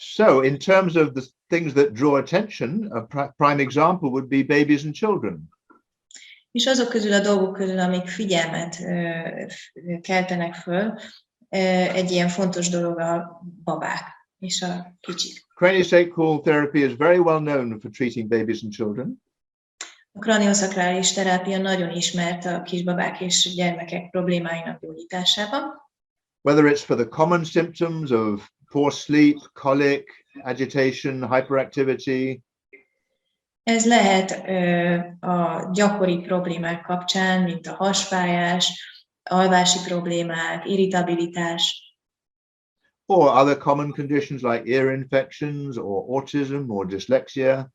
So in terms of the things that draw attention, a prime example would be babies and children. És azok közül a dolgok közül, amik figyelmet keltenek föl, egy ilyen fontos dolog a babák és a kicsik. Cranio-Sacral Therapy is very well known for treating babies and children. A kranioszakrális terápia nagyon ismert a kisbabák és gyermekek problémáinak gyógyításában. Whether it's for the common symptoms of poor sleep, colic, agitation, hyperactivity. Ez lehet a gyakori problémák kapcsán, mint a hasfájás, alvási problémák, irritabilitás. Or other common conditions like ear infections or autism or dyslexia.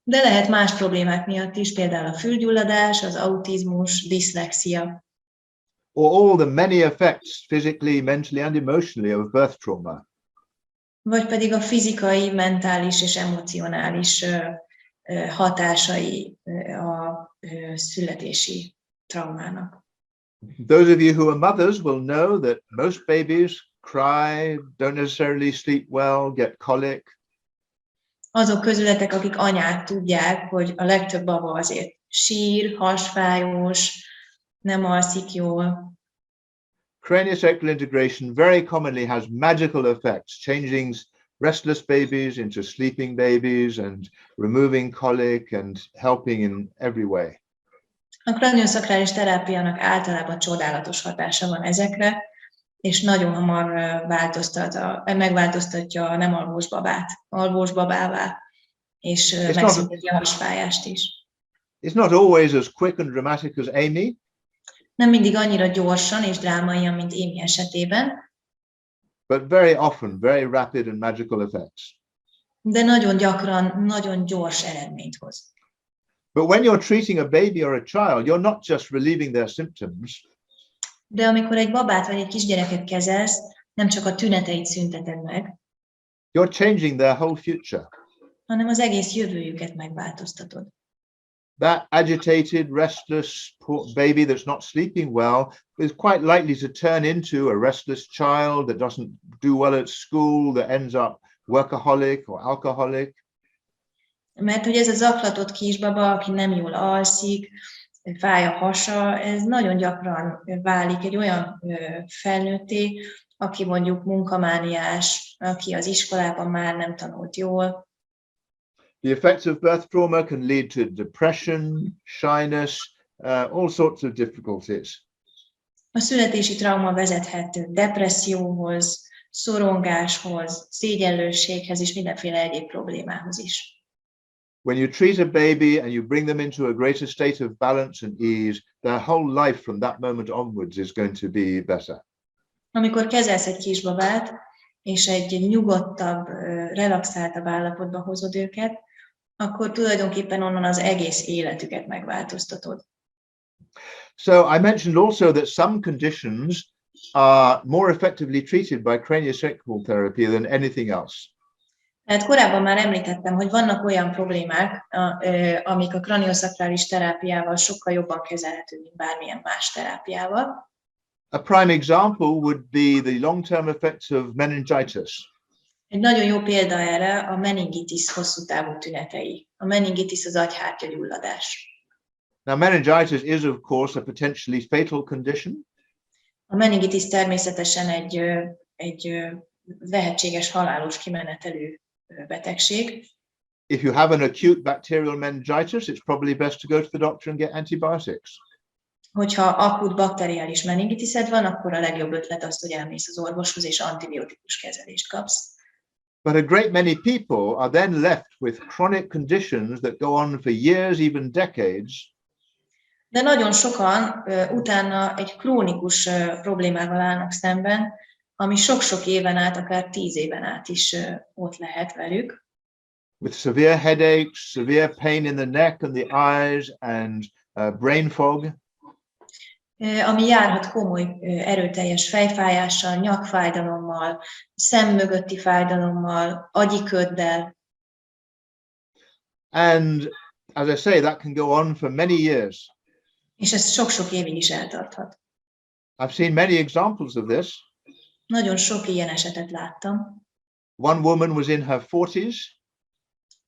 De lehet más problémák miatt is, például a fülgyulladás, az autizmus, diszlexia. Or all the many effects physically, mentally and emotionally of birth trauma. Vagy pedig a fizikai, mentális és emocionális hatásai a születési traumának. Those of you who are mothers will know that most babies cry, don't necessarily sleep well, get colic. Azok közületek, akik anyák, tudják, hogy a legtöbb baba azért sír, hasfájós, nem alszik jól. Cranio-sacral integration very commonly has magical effects, changing restless babies into sleeping babies and removing colic and helping in every way. A kranioszakrális terápiának általában csodálatos hatása van ezekre, és nagyon hamar megváltoztatja a nem alvós babát alvós babává, és megszünteti a hasfájást is. It's not always as quick and dramatic as Amy. Nem mindig annyira gyorsan és drámaian, mint Amy esetében, but very often very rapid and magical effects. De nagyon gyakran nagyon gyors eredményt hoz. But when you're treating a baby or a child, you're not just relieving their symptoms. De amikor egy babát vagy egy kisgyereket kezelsz, nem csak a tüneteit szünteted meg, you're changing their whole future. Hanem az egész jövőjüket megváltoztatod. That agitated, restless baby that's not sleeping well is quite likely to turn into a restless child that doesn't do well at school, that ends up workaholic or alcoholic. Mert hogy ez a zaklatott kisbaba, aki nem jól alszik, fáj a hasa, ez nagyon gyakran válik egy olyan felnőtté, aki mondjuk munkamániás, aki az iskolában már nem tanult jól. The effects of birth trauma can lead to depression, shyness, all sorts of difficulties. A születési trauma vezethet depresszióhoz, szorongáshoz, szégyenlősséghez és mindenféle egyéb problémához is. When you treat a baby and you bring them into a greater state of balance and ease, their whole life from that moment onwards is going to be better. Amikor kezelsz egy kisbabát, és egy nyugodtabb, relaxáltabb állapotba hozod őket, akkor tulajdonképpen onnan az egész életüket megváltoztatod. So I mentioned also that some conditions are more effectively treated by cranio-sacral therapy than anything else. Tehát korábban már említettem, hogy vannak olyan problémák, amik a kranioszakrális terápiával sokkal jobban kezelhető, mint bármilyen más terápiával. A prime example would be the long-term effects of meningitis. Egy nagyon jó példa erre a meningitis hosszú távú tünetei. A meningitis az agyhártyagyulladás. Now, meningitis is, of course, a potentially fatal condition. A meningitis természetesen egy lehetséges halálos kimenetelű betegség. If you have an acute bacterial meningitis, it's probably best to go to the doctor and get antibiotics. Hogyha akut bakteriális meningitised van, akkor a legjobb ötlet az, hogy elmész az orvoshoz és antibiotikus kezelést kapsz. But a great many people are then left with chronic conditions that go on for years, even decades. De nagyon sokan utána egy krónikus problémával állnak szemben, ami sok-sok éven át, akár 10 éven át is ott lehet velük. With severe headaches, severe pain in the neck and the eyes and brain fog. Ami járhat komoly, erőteljes fejfájással, nyakfájdalommal, szemmögötti fájdalommal, agyiköddel. And as I say, that can go on for many years. És ez sok-sok évig is eltarthat. I've seen many examples of this. Nagyon sok ilyen esetet láttam. One woman was in her 40s.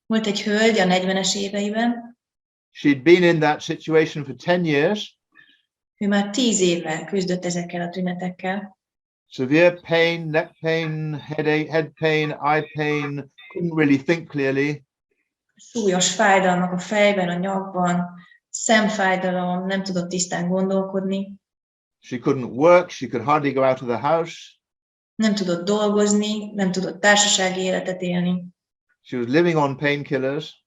Volt egy hölgy a 40-es éveiben, She'd been in that situation for 10 years. ő már 10 éve küzdött ezekkel a tünetekkel. Severe pain, neck pain, headache, head pain, eye pain, couldn't really think clearly. Súlyos fájdalmak a fejben, a nyakban, szemfájdalom, nem tudott tisztán gondolkodni, She couldn't work, she could hardly go out of the house. nem tudott dolgozni, nem tudott társasági életet élni, She was living on painkillers.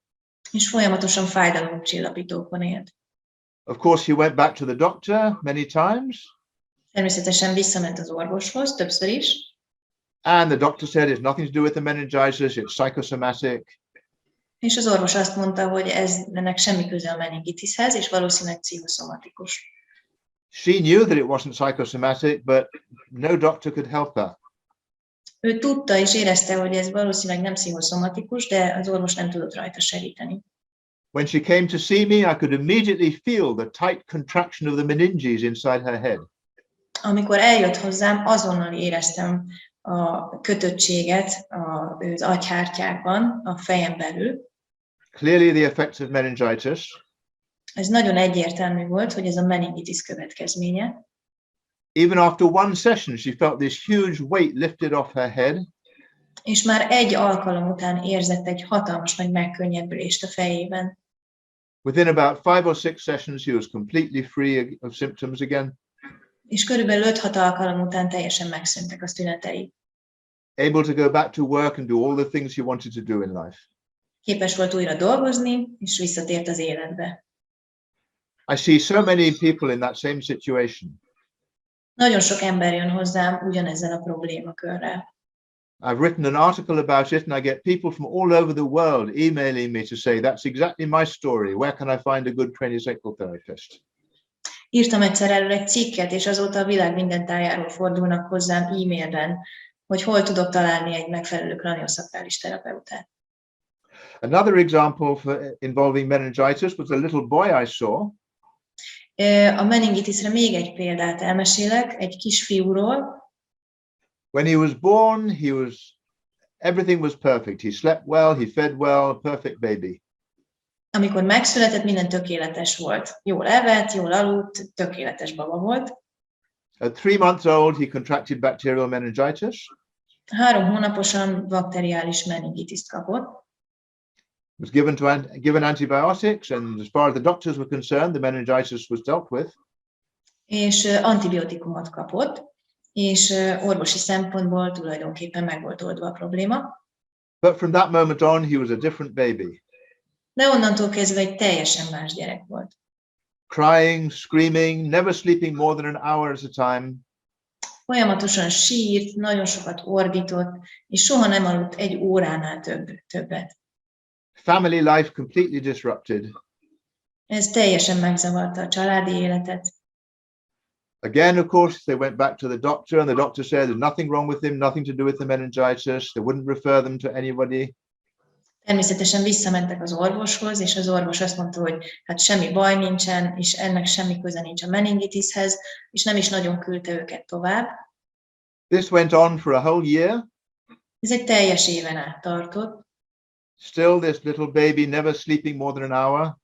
és folyamatosan fájdalomcsillapítókon élt. Of course, she went back to the doctor many times. Természetesen visszament az orvoshoz, többször is, And the doctor said it's nothing to do with the meningitis, it's psychosomatic. és az orvos azt mondta, hogy ennek semmi köze a meningitishez, és valószínűleg pszichoszomatikus. She knew that it wasn't psychosomatic, but no doctor could help her. Ő tudta és érezte, hogy ez valószínűleg nem pszichoszomatikus, de az orvos nem tudott rajta segíteni. When she came to see me, I could immediately feel the tight contraction of the meninges inside her head. Amikor eljött hozzám, azonnal éreztem a kötöttséget az agyhártyákban, a fejem belül. Clearly the effects of meningitis. Ez nagyon egyértelmű volt, hogy ez a meningitis következménye. Even after one session, she felt this huge weight lifted off her head. És már egy alkalom után érzett egy hatalmas nagy megkönnyebbülést a fejében. Within about 5 or 6 sessions, she was completely free of symptoms again. És körülbelül 5-6 alkalom után teljesen megszűntek a tünetei. Able to go back to work and do all the things she wanted to do in life. Képes volt újra dolgozni, és visszatért az életbe. I see so many people in that same situation. Nagyon sok ember jön hozzám ugyanezzel a problémakörrel. I've written an article about it, and I get people from all over the world emailing me to say, that's exactly my story. Where can I find a good cranio-sacral therapist? Írtam egyszer erről egy cikket, és azóta a világ minden tájáról fordulnak hozzám e-mailben, hogy hol tudok találni egy megfelelő kranioszakrális terapeutát. Another example involving meningitis was a little boy I saw. A meningitisre még egy példát elmesélek, egy kisfiúról. When he was born, everything was perfect. He slept well, he fed well, perfect baby. Amikor megszületett, minden tökéletes volt. Jól evett, jól aludt, tökéletes baba volt. At 3 months old, he contracted bacterial meningitis. 3 hónaposan bakteriális meningitiszt kapott. Was given antibiotics, and as far as the doctors were concerned, the meningitis was dealt with. És antibiotikumot kapott, és orvosi szempontból tulajdonképpen meg volt oldva a probléma. But from that moment on, he was a different baby. De onnantól kezdve egy teljesen más gyerek volt. Crying, screaming, never sleeping more than an hour at a time. Folyamatosan sírt, nagyon sokat ordított, és soha nem aludt egy óránál többet. Family life completely disrupted. Ez teljesen megzavarta a családi életet. Again, of course, they went back to the doctor, and the doctor said there's nothing wrong with him, nothing to do with the meningitis. They wouldn't refer them to anybody. Természetesen visszamentek az orvoshoz, és az orvos azt mondta, hogy hát semmi baj nincsen, és ennek semmi köze nincs a meningitishez, és nem is nagyon küldte őket tovább. This went on for a whole year. Ez egy teljes éven át tartott. Still, this little baby never sleeping more than an hour.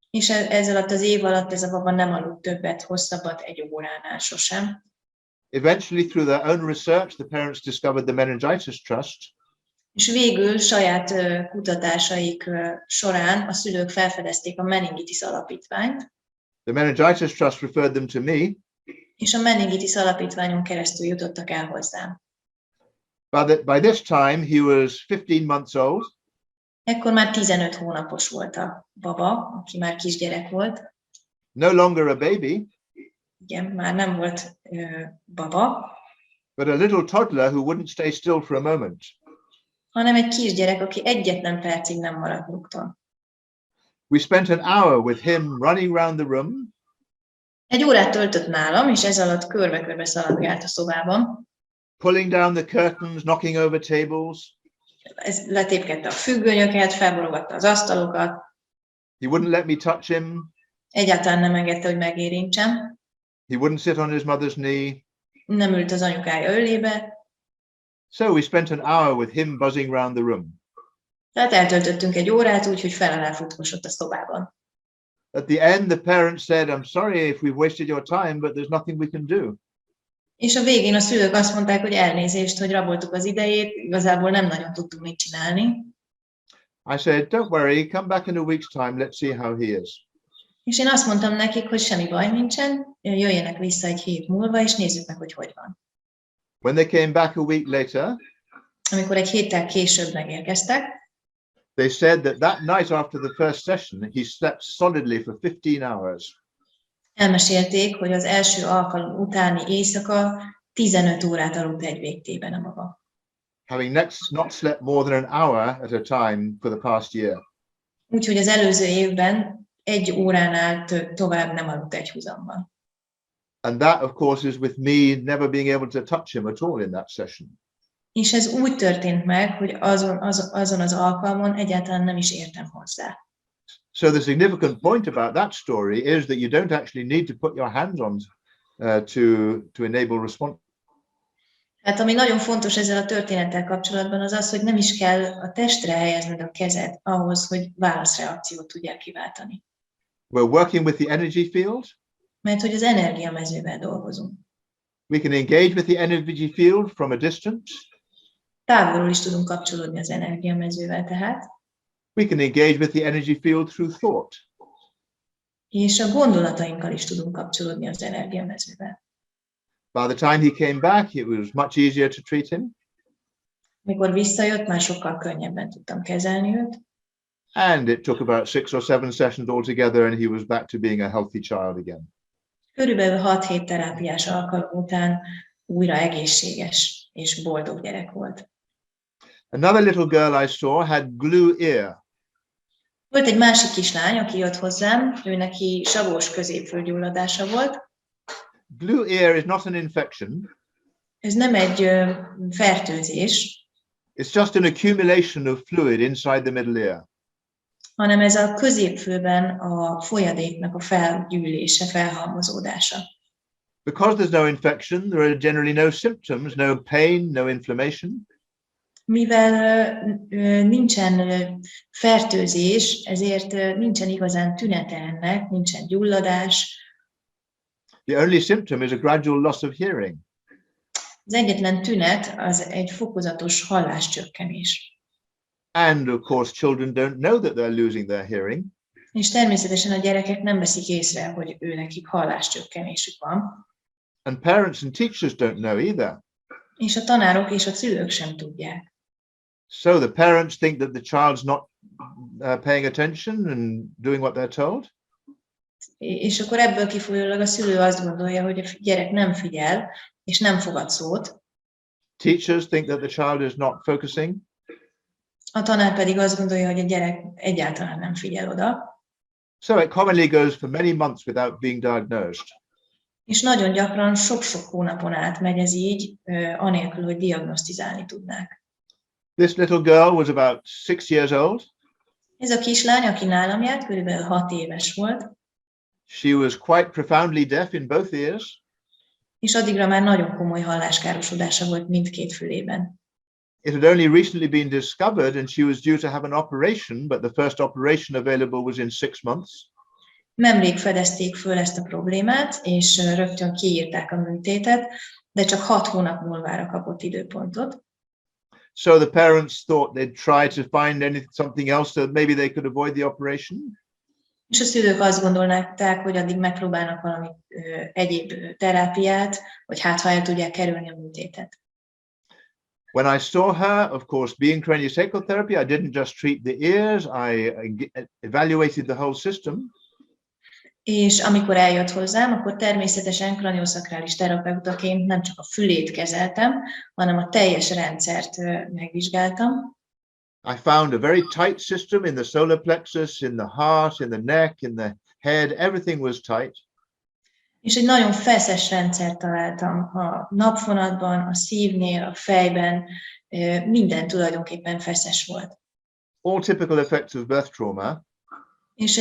És ez alatt az év alatt ez a baba nem aludt többet, hosszabbat egy óránál sosem. Eventually, through their own research, the parents discovered the Meningitis Trust. És végül saját kutatásaik során a szülők felfedezték a meningitis alapítványt. The Meningitis Trust referred them to me. És a meningitis alapítványon keresztül jutottak el hozzám. By this time, he was 15 months old. Ekkor már 15 hónapos volt a baba, aki már kisgyerek volt. No longer a baby. Igen, már nem volt baba. But a little toddler who wouldn't stay still for a moment. Hanem egy kisgyerek, aki egyetlen percig nem maradt nyugton. We spent an hour with him running around the room. Egy órát töltött nálam, és ez alatt körbe-körbe szaladgált a szobában. Pulling down the curtains, knocking over tables. Ez letépkedte a függönyöket, felborogatta az asztalokat. He wouldn't let me touch him. Egyáltalán nem engedte, hogy megérintsem. He wouldn't sit on his mother's knee. Nem ült az anyukája ölébe. So we spent an hour with him buzzing around the room. Tehát eltöltöttünk egy órát úgy, hogy fel-alá futkosott a szobában. At the end, the parents said, "I'm sorry if we've wasted your time, but there's nothing we can do." És a végén a szülők azt mondták, hogy elnézést, hogy raboltuk az idejét, igazából nem nagyon tudtunk mit csinálni. I said, "Don't worry, come back in a week's time, let's see how he is." És én azt mondtam nekik, hogy semmi baj nincsen, jöjjenek vissza egy hét múlva, és nézzük meg, hogy van. When they came back a week later, Amikor egy héttel később megérkeztek, they said that night after the first session, he slept solidly for 15 hours. elmesélték, hogy az első alkalom utáni éjszaka 15 órát aludt egy végtében a maga. Having not slept more than an hour at a time for the past year. Úgyhogy az előző évben egy óránál tovább nem aludt egy húzamban. And that, of course, is with me never being able to touch him at all in that session. És ez úgy történt meg, hogy azon az alkalmon egyáltalán nem is értem hozzá. So the significant point about that story is that you don't actually need to put your hands on to enable response. Hát ami nagyon fontos ezzel a történettel kapcsolatban az az, hogy nem is kell a testre helyezned a kezed ahhoz, hogy válaszreakciót tudják kiváltani. We're working with the energy field. Mert hogy az energiamezővel dolgozunk. We can engage with the energy field from a distance. Távolról is tudunk kapcsolódni az energiamezővel tehát. We can engage with the energy field through thought. És a gondolatainkkal is tudunk kapcsolódni az energiamezővel. By the time he came back, it was much easier to treat him. Mikor visszajött, már sokkal könnyebben tudtam kezelni őt. And it took about 6 or 7 sessions altogether, and he was back to being a healthy child again. Körülbelül 6 terápiás alkalom után újra egészséges és boldog gyerek volt. Another little girl I saw had glue ear. Volt egy másik kislány, aki jött hozzám, ő neki savós középfülgyulladása volt. Glue ear is not an infection. Ez nem egy fertőzés, It's just an accumulation of fluid inside the middle ear. hanem ez a középfülben a folyadéknak a felgyűlése, felhalmozódása. Because there's no infection, there are generally no symptoms, no pain, no inflammation. Mivel nincsen fertőzés, ezért nincsen igazán tünete ennek, nincsen gyulladás. The only symptom is a gradual loss of hearing. Az egyetlen tünet az egy fokozatos halláscsökkenés. And of course, children don't know that they're losing their hearing. És természetesen a gyerekek nem veszik észre, hogy őnekik halláscsökkenésük van. And parents and teachers don't know either. És a tanárok és a szülők sem tudják. So the parents think that the child's not paying attention and doing what they're told. És akkor ebből kifolyólag a szülő azt gondolja, hogy a gyerek nem figyel, és nem fogad szót. Teachers think that the child is not focusing. A tanár pedig azt gondolja, hogy a gyerek egyáltalán nem figyel oda. So it commonly goes for many months without being diagnosed. És nagyon gyakran sok-sok hónapon át megy ez így, anélkül, hogy diagnosztizálni tudnák. This little girl was about 6 years old. Ez a kislány, aki nálam járt, körülbelül 6 éves volt. She was quite profoundly deaf in both ears. És addigra már nagyon komoly halláskárosodása volt mindkét fülében. It had only recently been discovered and she was due to have an operation, but the first operation available was in 6 months. Nemrég fedezték föl ezt a problémát, és rögtön kiírták a műtétet, de csak 6 hónap múlvára kapott időpontot. So the parents thought they'd try to find something else so that maybe they could avoid the operation. És a szülők azt gondolták, hogy addig megpróbálnak valami egyéb terápiát, hogy hát ha el tudják kerülni a műtétet. When I saw her, of course, being Cranio-Sacral Therapy, I didn't just treat the ears, I evaluated the whole system. És amikor eljött hozzám, akkor természetesen kranioszakrális terapeutaként nem csak a fülét kezeltem, hanem a teljes rendszert megvizsgáltam. I found a very tight system in the solar plexus, in the heart, in the neck, in the head, everything was tight. És egy nagyon feszes rendszert találtam a napfonatban, a szívnél, a fejben, minden tulajdonképpen feszes volt. All typical effects of birth trauma. És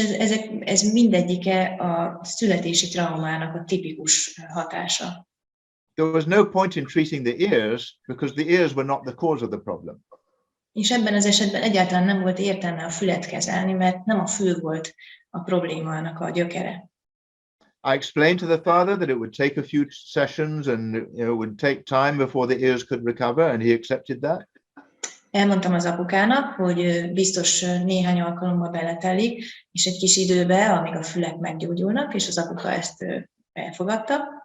ez mindegyike a születési traumának a tipikus hatása. there was no point in treating the ears because the ears were not the cause of the problem. És ebben az esetben egyáltalán nem volt értelme a fület kezelni, mert nem a fül volt a problémának a gyökere. I explained to the father that it would take a few sessions and it would take time before the ears could recover, and he accepted that. Elmondtam az apukának, hogy biztos néhány alkalommal beletelik, és egy kis időbe, amíg a fülek meggyógyulnak, és az apuka ezt elfogadta.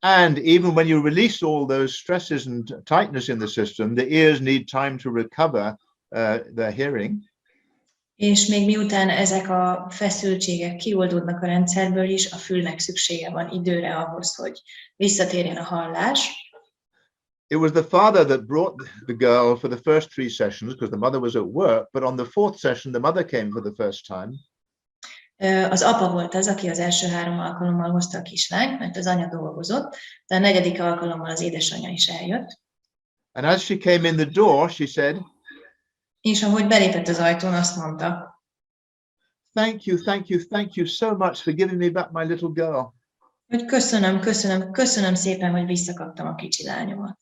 And even when you release all those stresses and tightness in the system, the ears need time to recover their hearing. És még miután ezek a feszültségek kioldódnak a rendszerből is, a fülnek szüksége van időre ahhoz, hogy visszatérjen a hallás. It was the father that brought the girl for the first 3 sessions because the mother was at work, but on the 4th session the mother came for the first time. Az apa volt az, aki az első 3 alkalommal hozta a kislányt, mert az anya dolgozott, de a 4. alkalommal az édesanyja is eljött. And as she came in the door, she said, és ahogy belépett az ajtón, azt mondta, thank you so much for giving me back my little girl. Hogy köszönöm szépen, hogy visszakaptam a kicsi lányomat.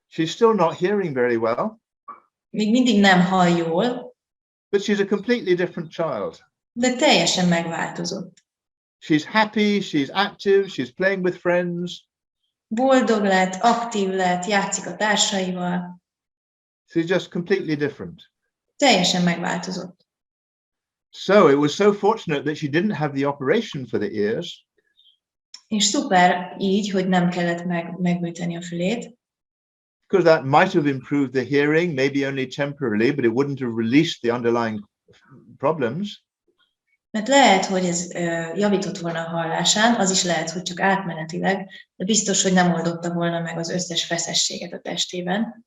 She's still not hearing very well. Még mindig nem hall jól, but she's a completely different child. De teljesen megváltozott. She's happy, she's active, she's playing with friends. Boldog lett, aktív lett, játszik a társaival. She's just completely different. Teljesen megváltozott. So it was so fortunate that she didn't have the operation for the ears. És szuper így, hogy nem kellett megműteni a fülét. Because that might have improved the hearing, maybe only temporarily, but it wouldn't have released the underlying problems. Mert lehet, hogy ez javított volna a hallásán, az is lehet, hogy csak átmenetileg, de biztos, hogy nem oldotta volna meg az összes feszességet a testében.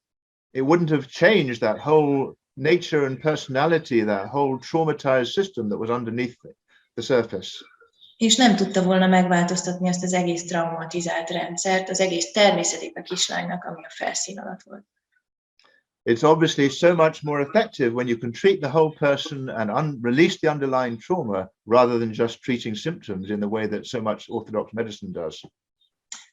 It wouldn't have changed that whole nature and personality, that whole traumatized system that was underneath the surface. És nem tudta volna megváltoztatni azt az egész traumatizált rendszert, az egész természetét a kislánynak, ami a felszín alatt volt. It's obviously so much more effective when you can treat the whole person and release the underlying trauma rather than just treating symptoms in the way that so much orthodox medicine does.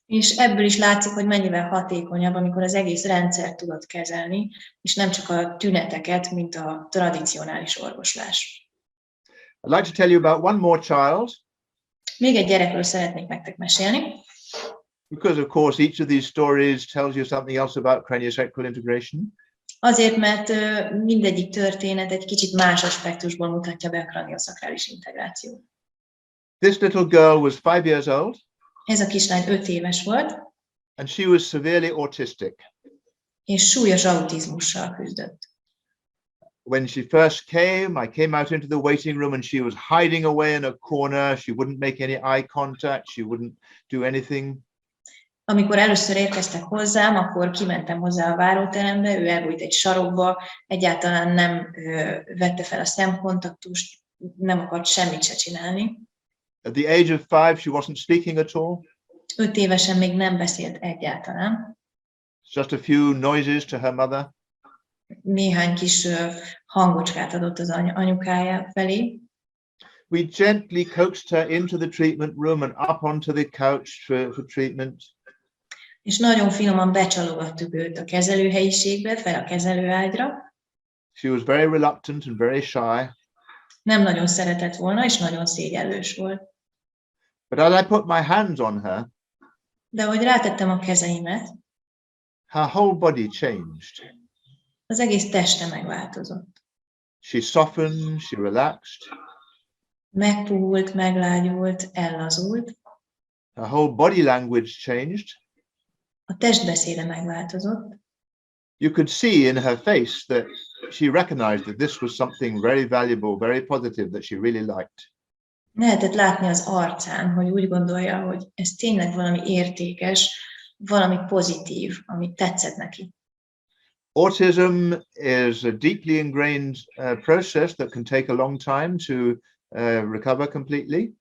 És ebből is látszik, hogy mennyivel hatékonyabb, amikor az egész rendszert tudod kezelni, és nem csak a tüneteket, mint a tradicionális orvoslás. I'd like to tell you about one more child. Még egy gyerekről szeretnék nektek mesélni. Because of course each of these stories tells you something else about cranio-sacral integration. Azért, mert mindegyik történet egy kicsit más aspektusból mutatja be a kranioszakrális integrációt. This little girl was 5 years old. Ez a kislány 5 éves volt. And she was severely autistic. És súlyos autizmussal küzdött. When she first came, I came out into the waiting room and she was hiding away in a corner. She wouldn't make any eye contact. She wouldn't do anything. Amikor először érkeztek hozzám, akkor kimentem hozzá a váróterembe, ő elbújt egy sarokba, egyáltalán nem vette fel a szemkontaktust, nem akart semmit se csinálni. At the age of 5, she wasn't speaking at all. 5 évesen még nem beszélt egyáltalán. Just a few noises to her mother. Néhány kis hangocskát adott az anyukája felé. We gently coaxed her into the treatment room and up onto the couch for treatment. És nagyon finoman becsalogattuk őt a kezelőhelyiségbe, fel a kezelőágyra. She was very reluctant and very shy. Nem nagyon szeretett volna, és nagyon szégyellős volt. But as I put my hands on her, de ahogy rátettem a kezeimet, her whole body changed. Az egész teste megváltozott. She softened, she relaxed. Megpuhult, meglágyult, ellazult. Her whole body language changed. A testbeszéde megváltozott. You could see in her face that she recognized that this was something very valuable, very positive that she really liked. Lehetett látni az arcán, hogy úgy gondolja, hogy ez tényleg valami értékes, valami pozitív, ami tetszett neki. Autism is a deeply ingrained process that can take a long time to recover completely.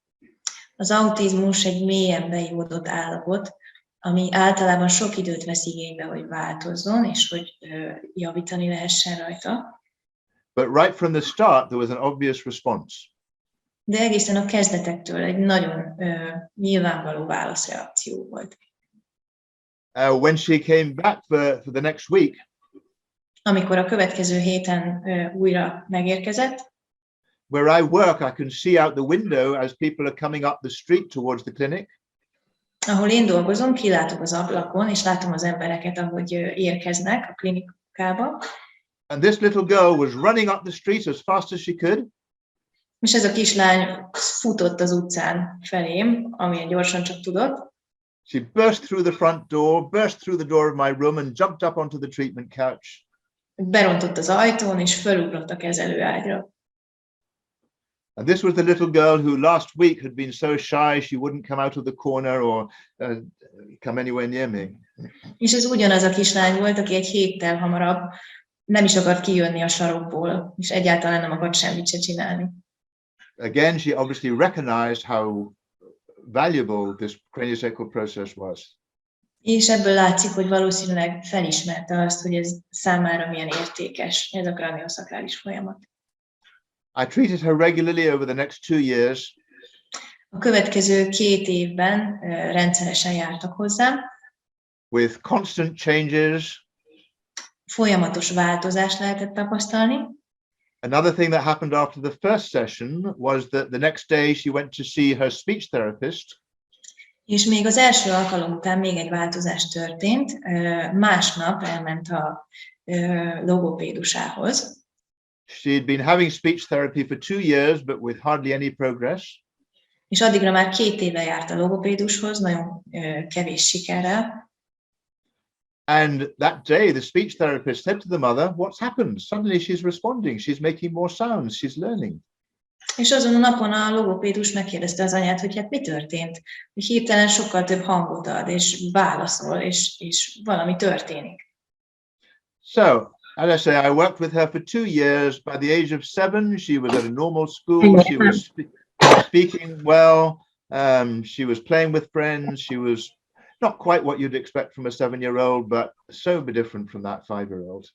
Az autizmus egy mélyen beivódott állapot, ami általában sok időt vesz igénybe, hogy változzon, és hogy javítani lehessen rajta. But right from the start, there was an obvious response. De egészen a kezdetektől egy nagyon nyilvánvaló válaszreakció volt. when she came back for the next week, amikor a következő héten újra megérkezett, where I work, I can see out the window as people are coming up the street towards the clinic. Ahol én dolgozom, kilátok az ablakon, és látom az embereket, ahogy érkeznek a klinikába. And this little girl was running up the street as fast as she could. És ez a kislány futott az utcán felém, amilyen gyorsan csak tudott. She burst through the front door, burst through the door of my room and jumped up onto the treatment couch. Berontott az ajtón, és felugrott a kezelőágyra. And this was the little girl who last week had been so shy she wouldn't come out of the corner or come anywhere near me. És ez ugyanaz a kislány volt, aki egy héttel hamarabb nem is akart kijönni a sarokból, és egyáltalán nem akart semmit se csinálni. Again, she obviously recognized how valuable this craniosacral process was. És ebből látszik, hogy valószínűleg felismerte azt, hogy ez számára milyen értékes, ez a kranioszakrális folyamat. I treated her regularly over the next 2 years. A következő 2 évben rendszeresen jártak hozzám. With constant changes. Folyamatos változást lehetett tapasztalni. Another thing that happened after the first session was that the next day she went to see her speech therapist. És még az első alkalom után még egy változás történt. Másnap elment a logopédusához. She'd been having speech therapy for 2 years, but with hardly any progress. És addigra már 2 éve járt a logopédushoz, nagyon kevés sikerrel. And that day, the speech therapist said to the mother, "What's happened? Suddenly she's responding. She's making more sounds. She's learning." És azon a napon a logopédus megkérdezte az anyát, hogy hát mi történt? Hogy hirtelen sokkal több hangot ad, és válaszol, és valami történik. So, as I say, I worked with her for 2 years. By the age of 7, she was at a normal school. She was speaking well. She was playing with friends. She was not quite what you'd expect from a 7-year-old, but so different from that 5-year-old.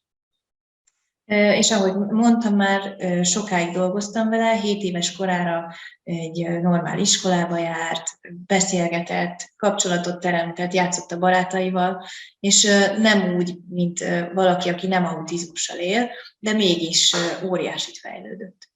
És ahogy mondtam már, sokáig dolgoztam vele, 7 éves korára egy normál iskolába járt, beszélgetett, kapcsolatot teremtett, játszott a barátaival, és nem úgy, mint valaki, aki nem autizmussal él, de mégis óriásit fejlődött.